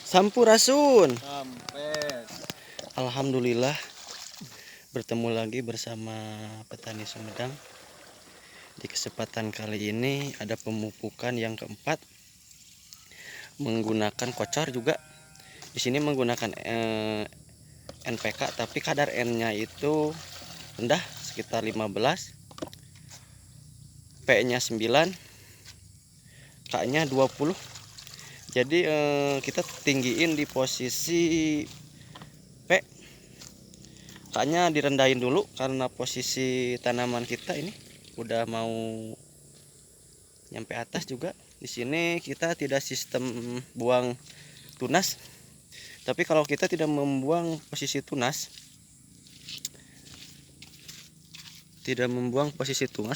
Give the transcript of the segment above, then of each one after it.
Sampurasun. Sampes. Alhamdulillah bertemu lagi bersama petani Sumedang. Di kesempatan kali ini ada pemupukan yang keempat menggunakan kocor juga. Di sini menggunakan NPK tapi kadar N-nya itu rendah sekitar 15, P-nya 9, K-nya 20. Jadi kita tinggiin di posisi P, K-nya direndahin dulu karena posisi tanaman kita ini udah mau nyampe atas juga. Di sini kita tidak sistem buang tunas. Tapi kalau kita tidak membuang posisi tunas,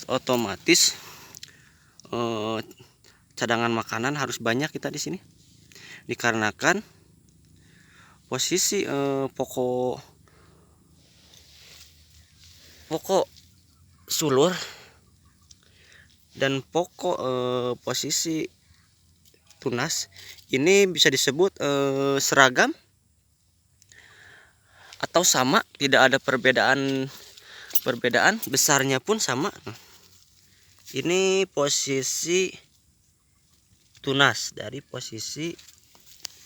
otomatis cadangan makanan harus banyak kita di sini. Dikarenakan posisi pokok sulur dan pokok posisi tunas ini bisa disebut seragam atau sama, tidak ada perbedaan besarnya pun sama. Ini posisi tunas dari posisi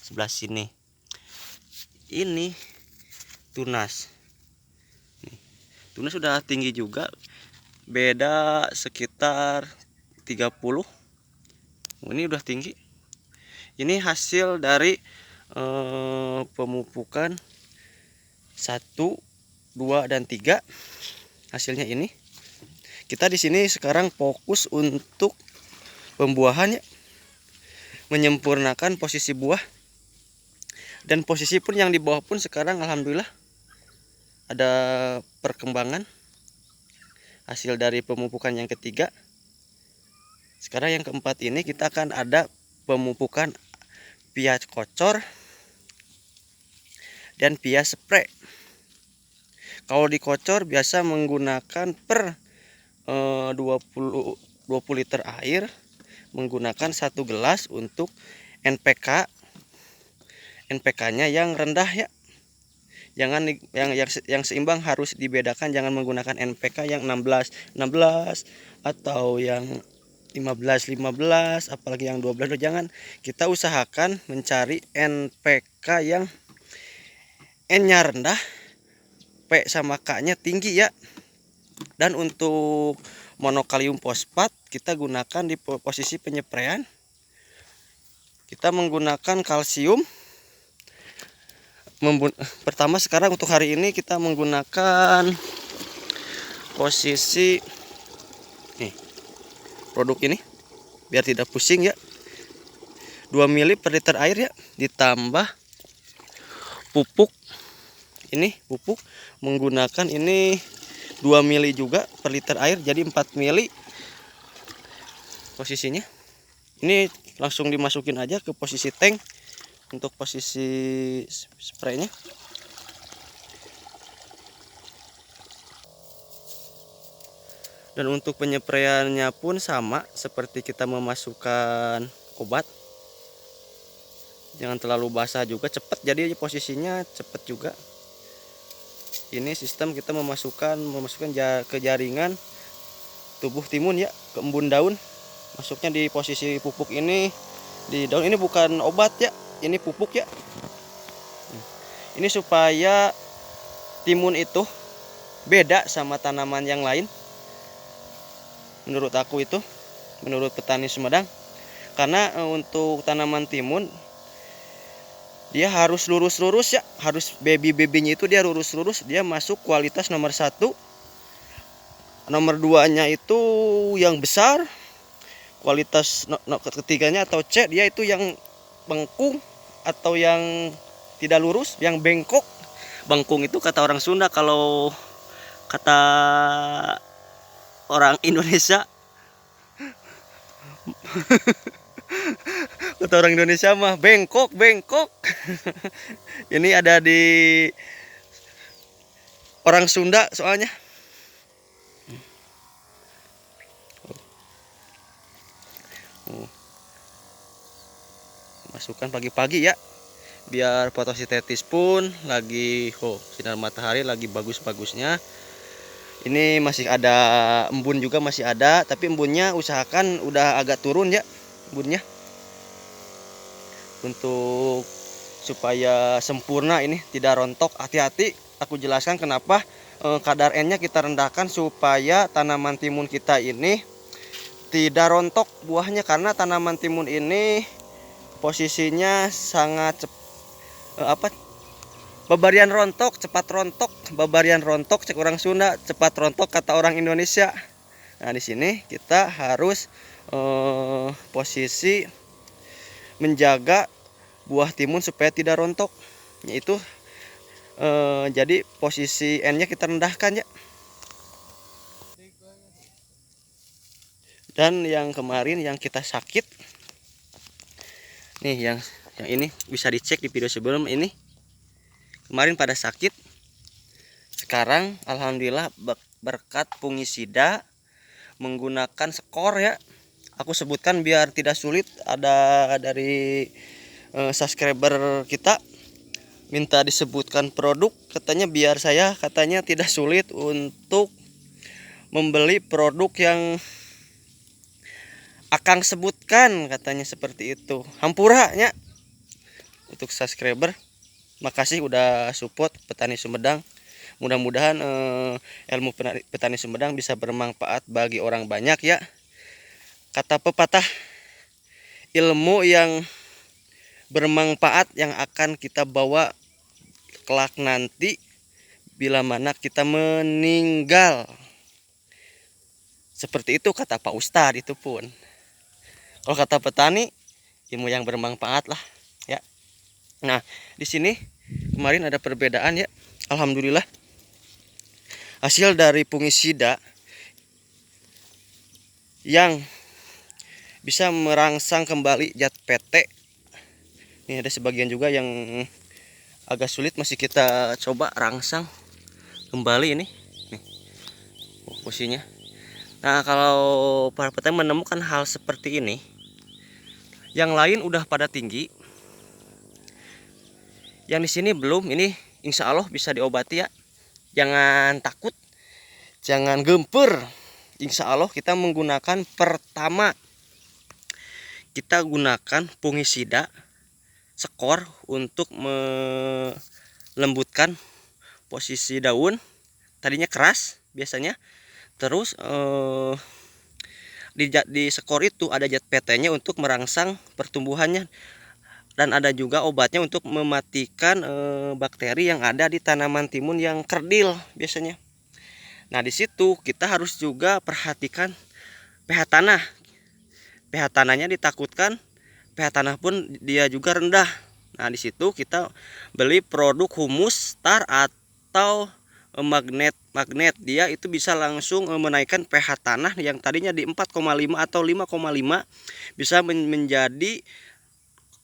sebelah sini. Ini tunas. Tunas sudah tinggi juga, beda sekitar 30. Ini udah tinggi. Ini hasil dari pemupukan 1, 2, dan 3. Hasilnya ini. Kita di sini sekarang fokus untuk pembuahan ya, menyempurnakan posisi buah. Dan posisi pun yang di bawah pun sekarang alhamdulillah ada perkembangan hasil dari pemupukan yang ketiga. Sekarang yang keempat ini kita akan ada pemupukan via kocor dan via spray. Kalau di kocor biasa menggunakan per 20 liter air menggunakan 1 gelas untuk NPK. NPK-nya yang rendah ya. Jangan yang seimbang harus dibedakan, jangan menggunakan NPK yang 16 atau yang 15 apalagi yang 12. Jangan, kita usahakan mencari NPK yang N-nya rendah, P sama K-nya tinggi ya. Dan untuk monokalium fosfat kita gunakan di posisi penyepraian. Kita menggunakan kalsium. Pertama sekarang untuk hari ini kita menggunakan posisi nih, produk ini biar tidak pusing ya, 2 ml per liter air ya, ditambah pupuk. Ini pupuk menggunakan ini 2 ml juga per liter air, jadi 4 ml posisinya. Ini langsung dimasukin aja ke posisi tank untuk posisi spraynya. Dan untuk penyepraiannya pun sama seperti kita memasukkan obat. Jangan terlalu basah juga, cepat jadi posisinya cepat juga. Ini sistem kita memasukkan ke jaringan tubuh timun ya, ke embun daun. Masuknya di posisi pupuk ini, di daun. Ini bukan obat ya, ini pupuk ya. Ini supaya timun itu beda sama tanaman yang lain. Menurut aku itu, menurut petani Sumedang. Karena untuk tanaman timun dia harus lurus-lurus ya, harus baby-babynya itu dia lurus-lurus, dia masuk kualitas nomor 1. Nomor 2-nya itu yang besar, kualitas ketiganya atau C dia itu yang bengkung atau yang tidak lurus, yang bengkok. Bengkung itu kata orang Sunda, kalau kata orang Indonesia kata orang Indonesia mah bengkok. Ini ada di orang Sunda soalnya. Masukkan pagi-pagi ya, biar fotosintesis pun lagi sinar matahari lagi bagus-bagusnya. Ini masih ada embun juga, masih ada, tapi embunnya usahakan udah agak turun ya embunnya, untuk supaya sempurna ini tidak rontok. Hati-hati, aku jelaskan kenapa kadar N nya kita rendahkan supaya tanaman timun kita ini tidak rontok buahnya, karena tanaman timun ini posisinya sangat babarian rontok, cepat rontok, babarian rontok cek orang Sunda, cepat rontok kata orang Indonesia. Nah, di sini kita harus posisi menjaga buah timun supaya tidak rontok, yaitu jadi posisi N-nya kita rendahkan ya. Dan yang kemarin yang kita sakit nih, yang ini bisa dicek di video sebelum ini, kemarin pada sakit. Sekarang alhamdulillah berkat fungisida menggunakan skor ya, aku sebutkan biar tidak sulit. Ada dari subscriber kita minta disebutkan produk, katanya biar saya katanya tidak sulit untuk membeli produk yang Akang sebutkan, katanya seperti itu. Hampuranya untuk subscriber, makasih udah support petani Sumedang. Mudah-mudahan ilmu petani Sumedang bisa bermanfaat bagi orang banyak ya. Kata pepatah, ilmu yang bermanfaat yang akan kita bawa kelak nanti bila mana kita meninggal. Seperti itu kata Pak Ustadz itu pun. Kalau kata petani, ilmu yang bermanfaat lah ya. Nah, di sini kemarin ada perbedaan ya. Alhamdulillah. Hasil dari fungisida yang bisa merangsang kembali zat PT. Ini ada sebagian juga yang agak sulit, masih kita coba rangsang kembali ini. Nih, posisinya. Nah, kalau para petani menemukan hal seperti ini, yang lain udah pada tinggi, yang di sini belum, ini insya Allah bisa diobati ya. Jangan takut, jangan gempur. Insya Allah kita menggunakan, pertama kita gunakan fungisida skor untuk melembutkan posisi daun, tadinya keras biasanya. Terus di skor itu ada zat PT-nya untuk merangsang pertumbuhannya, dan ada juga obatnya untuk mematikan bakteri yang ada di tanaman timun yang kerdil biasanya. Nah, di situ kita harus juga perhatikan pH tanah. pH tanahnya ditakutkan pH tanah pun dia juga rendah. Nah, di situ kita beli produk humus star atau magnet. Dia itu bisa langsung menaikkan pH tanah yang tadinya di 4,5 atau 5,5 bisa menjadi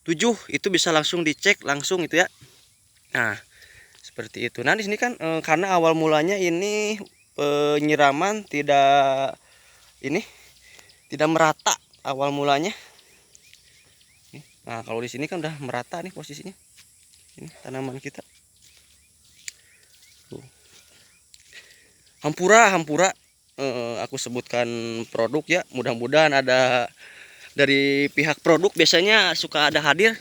7. Itu bisa langsung dicek langsung itu ya. Nah, seperti itu. Nah, di sini kan karena awal mulanya ini penyiraman tidak merata awal mulanya. Nah, kalau di sini kan udah merata nih posisinya. Ini tanaman kita. Hampura aku sebutkan produk ya, mudah-mudahan ada dari pihak produk, biasanya suka ada hadir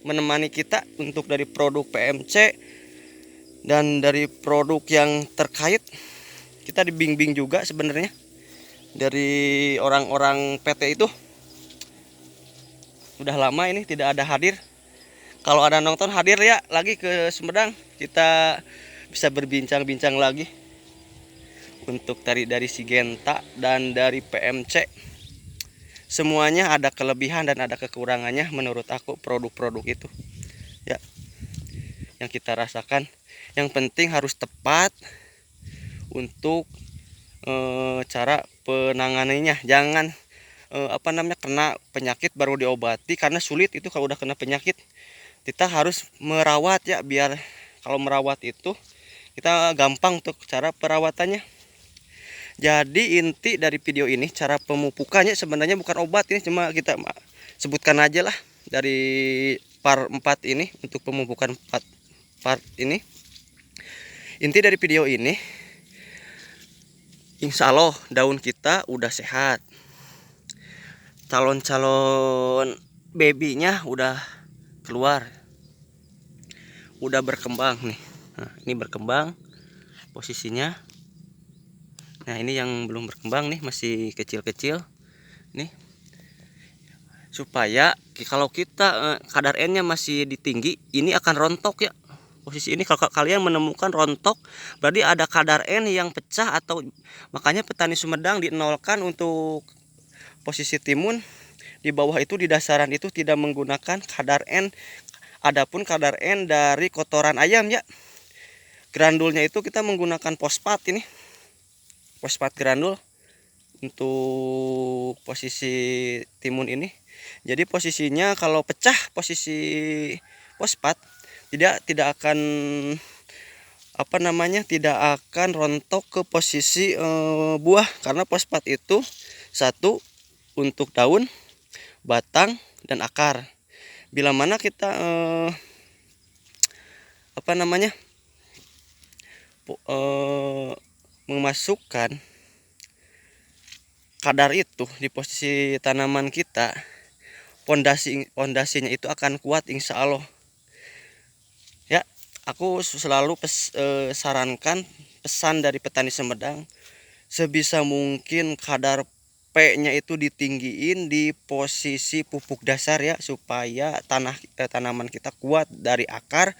menemani kita untuk dari produk PMC dan dari produk yang terkait. Kita dibimbing juga sebenarnya dari orang-orang PT itu. Udah lama ini tidak ada hadir. Kalau ada nonton hadir ya lagi ke Sumedang, kita bisa berbincang-bincang lagi. Untuk dari Syngenta dan dari PMC, semuanya ada kelebihan dan ada kekurangannya menurut aku produk-produk itu ya, yang kita rasakan. Yang penting harus tepat untuk cara penanganannya. Jangan kena penyakit baru diobati, karena sulit itu kalau udah kena penyakit. Kita harus merawat ya, biar kalau merawat itu kita gampang untuk cara perawatannya. Jadi inti dari video ini cara pemupukannya sebenarnya bukan obat, ini cuma kita sebutkan aja lah dari part 4 ini untuk pemupukan part ini. Inti dari video ini, insya Allah daun kita udah sehat, calon-calon babynya udah keluar, udah berkembang nih. Nah, ini berkembang posisinya. Nah, ini yang belum berkembang nih, masih kecil-kecil nih. Supaya kalau kita kadar N-nya masih tinggi, ini akan rontok ya. Posisi ini kalau kalian menemukan rontok, berarti ada kadar N yang pecah, atau makanya petani Sumedang dinolkan untuk posisi timun. Di bawah itu, di dasaran itu tidak menggunakan kadar N. Adapun kadar N dari kotoran ayam ya. Grandulnya itu kita menggunakan fosfat ini. Fosfat grandul untuk posisi timun ini. Jadi posisinya kalau pecah posisi fosfat tidak akan tidak akan rontok ke posisi buah, karena fosfat itu satu untuk daun, batang, dan akar. Bila mana kita memasukkan kadar itu di posisi tanaman kita, pondasinya itu akan kuat insya Allah ya. Aku selalu sarankan, pesan dari petani Sumedang, sebisa mungkin kadar P-nya itu ditinggiin di posisi pupuk dasar ya, supaya tanaman kita kuat dari akar.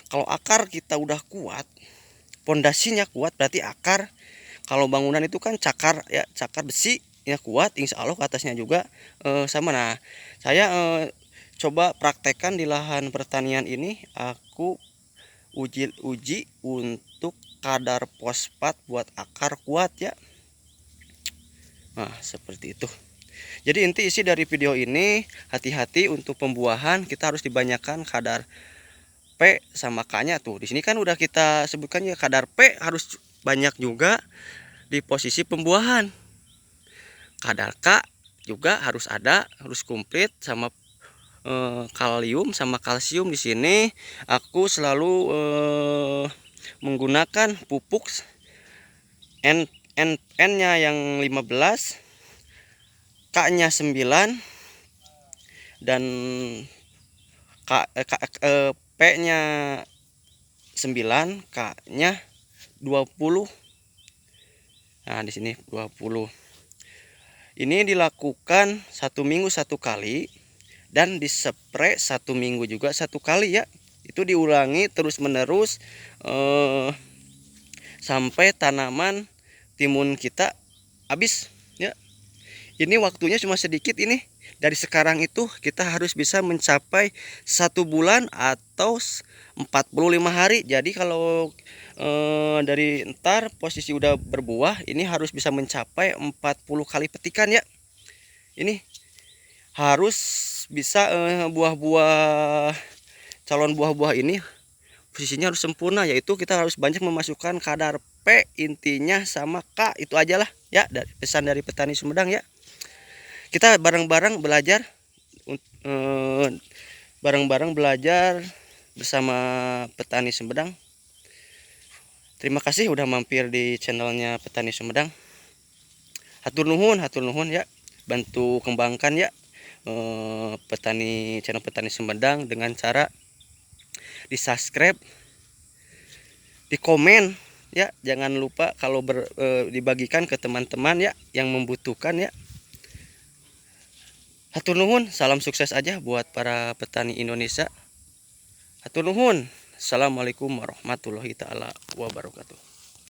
Kalau akar kita udah kuat, pondasinya kuat, berarti akar, kalau bangunan itu kan cakar ya, cakar besi ya, kuat insya Allah ke atasnya juga sama. Nah, saya coba praktekkan di lahan pertanian ini, aku uji untuk kadar fosfat buat akar kuat ya. Nah, seperti itu. Jadi inti isi dari video ini, hati-hati untuk pembuahan, kita harus dibanyakan kadar P sama K-nya tuh. Di sini kan udah kita sebutkan ya, kadar P harus banyak juga di posisi pembuahan. Kadar K juga harus ada, harus komplit, sama kalium sama kalsium. Di sini aku selalu menggunakan pupuk N-nya yang 15, K-nya 9, dan P-nya 9, K-nya 20. Nah, di sini 20. Ini dilakukan 1 minggu 1 kali, dan dispray 1 minggu juga 1 kali ya. Itu diulangi terus menerus sampai tanaman timun kita habis ya. Ini waktunya cuma sedikit ini. Dari sekarang itu kita harus bisa mencapai 1 bulan atau 45 hari. Jadi kalau dari ntar posisi udah berbuah, ini harus bisa mencapai 40 kali petikan ya. Ini harus bisa calon buah-buah ini posisinya harus sempurna, yaitu kita harus banyak memasukkan kadar P intinya sama K. Itu aja lah ya, dari pesan dari petani Sumedang ya. Kita bareng-bareng belajar bersama petani Sumedang. Terima kasih udah mampir di channelnya petani Sumedang. Hatur nuhun ya, bantu kembangkan ya channel petani Sumedang dengan cara di subscribe, di komen ya, jangan lupa kalau dibagikan ke teman-teman ya yang membutuhkan ya. Hatur nuhun, salam sukses aja buat para petani Indonesia. Hatur nuhun. Assalamualaikum warahmatullahi taala wabarakatuh.